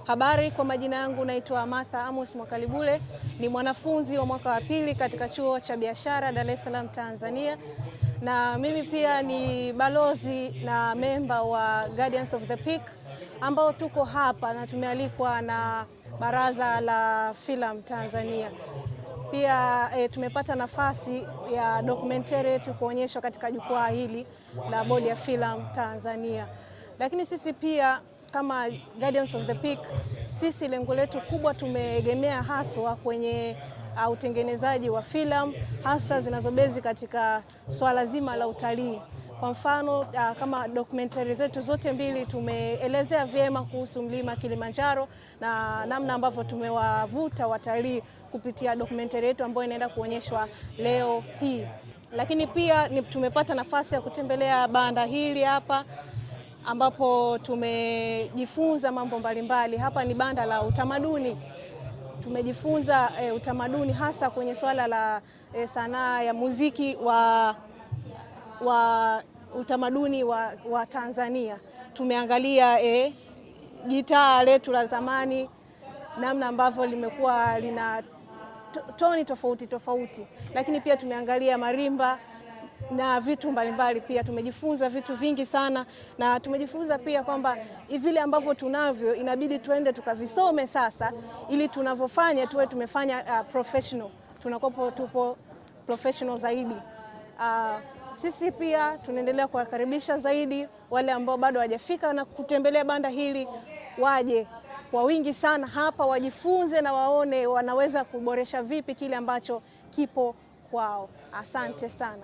Habari, kwa majina yangu naitwa Martha Amos Mwakalibule, ni mwanafunzi wa mwaka wa pili katika chuo cha biashara Dar es Salaam, Tanzania. Na mimi pia ni balozi na memba wa Guardians of the Peak ambao tuko hapa na tumealikwa na Baraza la Filamu Tanzania. Pia tumepata nafasi ya documentary yetu kuonyeshwa katika jukwaa hili la Bodi ya Filamu Tanzania. Lakini sisi pia kama Guardians of the Peak, sisi lengo letu kubwa tumeegemea haswa kwenye utengenezaji wa filamu hasa zinazobezi katika swala zima la utalii. Kwa mfano kama documentary zetu zote mbili tumeelezea vyema kuhusu mlima Kilimanjaro na namna ambavyo tumewavuta watalii kupitia documentary yetu ambayo inaenda kuonyeshwa leo hii. Lakini pia tumepata nafasi ya kutembelea banda hili hapa ambapo tumejifunza mambo mbalimbali. Hapa ni banda la utamaduni. Tumejifunza utamaduni hasa kwenye swala la sanaa ya muziki wa utamaduni wa Tanzania. Tumeangalia gitaa letu la zamani, namna ambavyo limekuwa lina toni tofauti tofauti, lakini pia tumeangalia marimba na vitu mbalimbali. Pia tumejifunza vitu vingi sana, na tumejifunza pia kwamba vile ambavyo tunavyo inabidi tuende tukavisome sasa, ili tunavyofanya tuwe tumefanya professional, tupo professional zaidi. Sisi pia tunaendelea kuwakaribisha zaidi wale ambao bado hawajafika na kutembelea banda hili, waje kwa wingi sana hapa, wajifunze na waone wanaweza kuboresha vipi kile ambacho kipo kwao. Asante sana.